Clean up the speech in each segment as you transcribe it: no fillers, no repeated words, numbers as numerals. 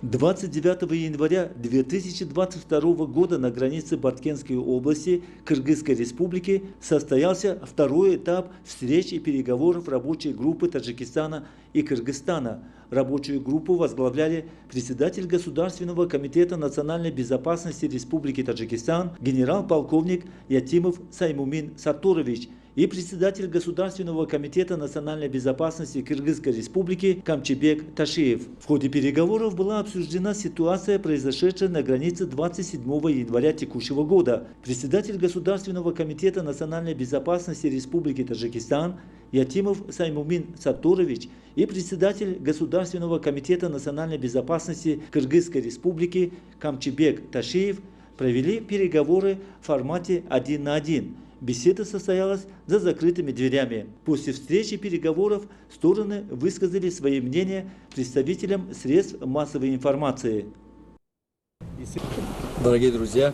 29 января 2022 года на границе Барткенской области Кыргызской республики состоялся второй этап встреч и переговоров рабочей группы Таджикистана и Кыргызстана. Рабочую группу возглавляли председатель Государственного комитета национальной безопасности Республики Таджикистан генерал-полковник Ятимов Саймумин Сатторович и председатель Государственного комитета национальной безопасности Кыргызской республики Камчебек Ташиев. В ходе переговоров была обсуждена ситуация, произошедшая на границе 27 января текущего года. Председатель Государственного комитета национальной безопасности Республики Таджикистан Ятимов Саймумин Сатторович и председатель Государственного комитета национальной безопасности Кыргызской республики Камчебек Ташиев провели переговоры в формате 1 на 1. Беседа состоялась за закрытыми дверями. После встречи и переговоров стороны высказали свои мнения представителям средств массовой информации. Дорогие друзья,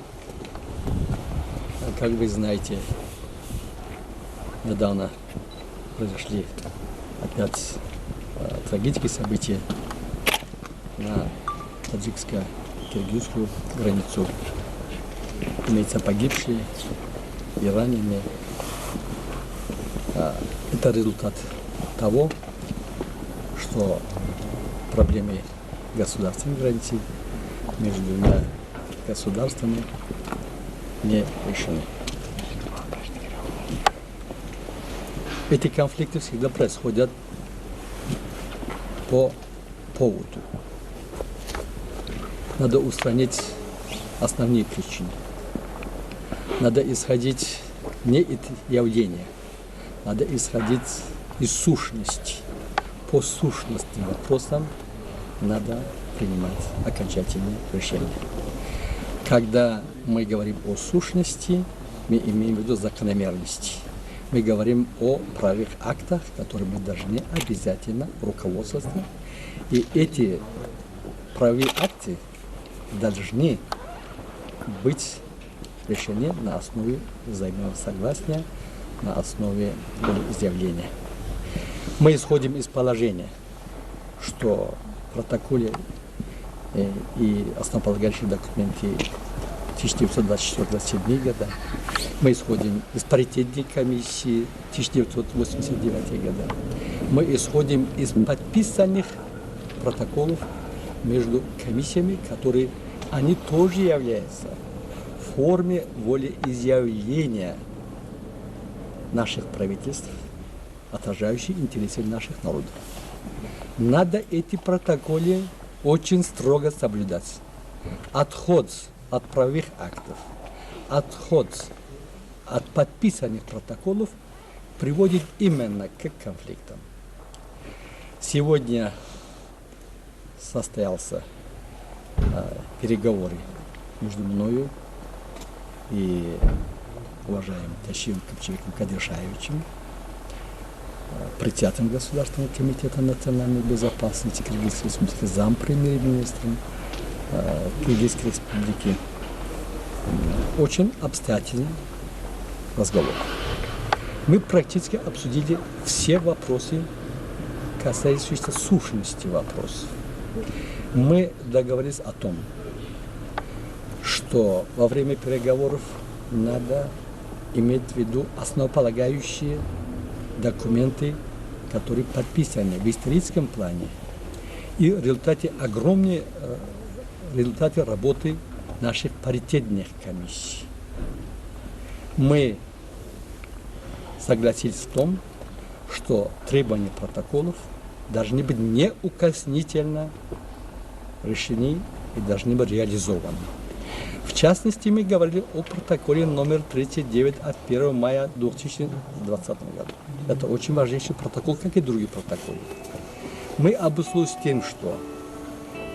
как вы знаете, недавно произошли опять трагические события на таджикско-киргизскую границу. Имеются погибшие и раненые. Это результат того, что проблемы государственной границы между двумя государствами не решены. Эти конфликты всегда происходят по поводу. Надо устранить основные причины. Надо исходить не из явления, надо исходить из сущности. По сущности вопросам надо принимать окончательные решения. Когда мы говорим о сущности, мы имеем в виду закономерности. Мы говорим о правовых актах, которые мы должны обязательно руководствоваться. И эти правовые акты должны быть решение на основе взаимного согласия, на основе изъявления. Мы исходим из положения, что в протоколе и основополагающие документы 1924-1927 года, мы исходим из паритетной комиссии 1989 года, мы исходим из подписанных протоколов между комиссиями, которые они тоже являются в форме волеизъявления наших правительств, отражающие интересы наших народов. Надо эти протоколы очень строго соблюдать. Отход от правовых актов, отход от подписанных протоколов приводит именно к конфликтам. Сегодня состоялся переговоры между мною и уважаемым Ташиевым Камчебеком Кадыршаевичем, председателем Государственного комитета национальной безопасности Кыргызской республики, зампремьер-министром Кыргызской республики. Очень обстоятельный разговор. Мы практически обсудили все вопросы, касающиеся сущности вопросов. Мы договорились о том, что во время переговоров надо иметь в виду основополагающие документы, которые подписаны в историческом плане и в результате огромной результаты работы наших паритетных комиссий. Мы согласились в том, что требования протоколов должны быть неукоснительно решены и должны быть реализованы. В частности, мы говорили о протоколе номер 39 от 1 мая 2020 года. Это очень важнейший протокол, как и другие протоколы. Мы обусловились тем, что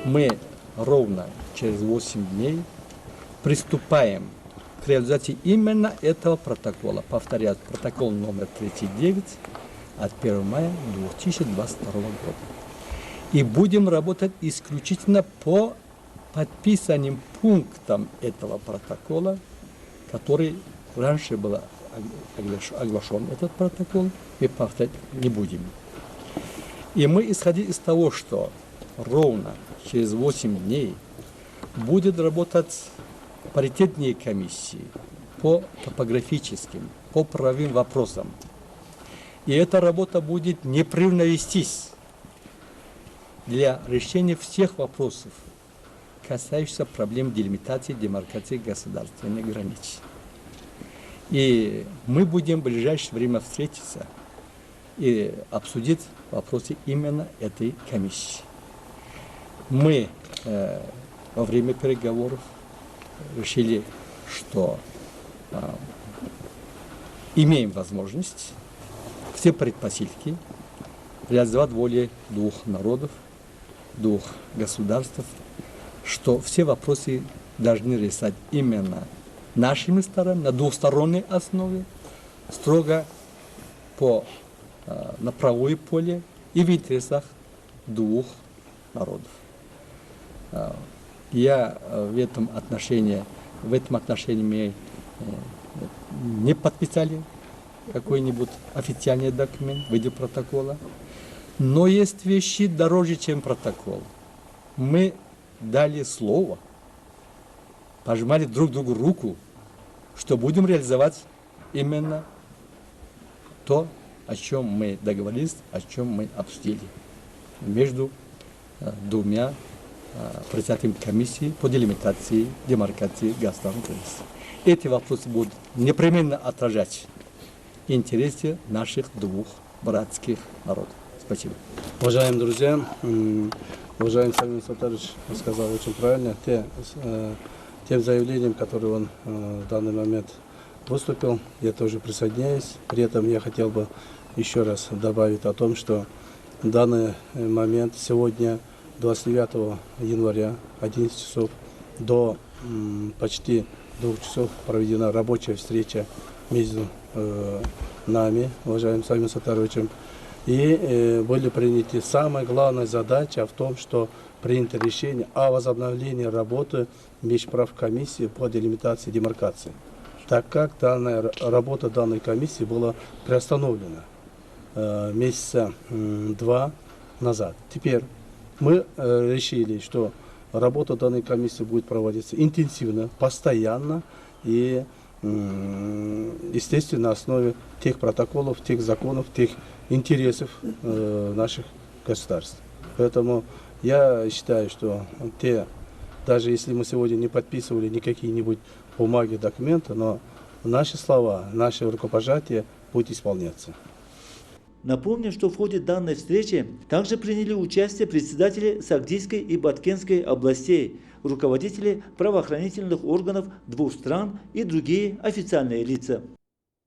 мы ровно через 8 дней приступаем к реализации именно этого протокола. Повторяю, протокол номер 39 от 1 мая 2022 года. И будем работать исключительно по подписанным пунктам этого протокола, который раньше был оглашен, этот протокол, и повторять не будем. И мы исходили из того, что ровно через 8 дней будет работать паритетные комиссии по топографическим, по правовым вопросам. И эта работа будет непрерывно вестись для решения всех вопросов, касающихся проблем делимитации, демаркации государственных границ. И мы будем в ближайшее время встретиться и обсудить вопросы именно этой комиссии. Мы во время переговоров решили, что имеем возможность все предпосылки реализовать волю двух народов, двух государств, что все вопросы должны решать именно нашими сторонами, на двусторонней основе, строго на правовое поле и в интересах двух народов. Я в этом отношении мы не подписали какой-нибудь официальный документ в виде протокола, но есть вещи дороже, чем протокол. Мы дали слово, пожимали друг другу руку, что будем реализовать именно то, о чем мы договорились, о чем мы обсудили между двумя председателями комиссии по делимитации, демаркации государственных границ. Эти вопросы будут непременно отражать интересы наших двух братских народов. Спасибо. Уважаемые друзья, уважаемый Сагин Сатарович сказал очень правильно. Тем заявлением, которое он в данный момент выступил, я тоже присоединяюсь. При этом я хотел бы еще раз добавить о том, что в данный момент сегодня, 29 января, 11 часов, до почти 2 часов проведена рабочая встреча между нами, уважаемым Сагином Саттаровичем, и были приняты самая главная задача в том, что принято решение о возобновлении работы межправкомиссии по делимитации и демаркации, так как работа данной комиссии была приостановлена месяца 2 назад. Теперь мы решили, что работа данной комиссии будет проводиться интенсивно, постоянно и, естественно, на основе тех протоколов, тех законов, тех интересов наших государств. Поэтому я считаю, что даже если мы сегодня не подписывали никакие-нибудь бумаги, документы, но наши слова, наши рукопожатия будут исполняться. Напомним, что в ходе данной встречи также приняли участие председатели Сагдийской и Баткенской областей, руководители правоохранительных органов двух стран и другие официальные лица.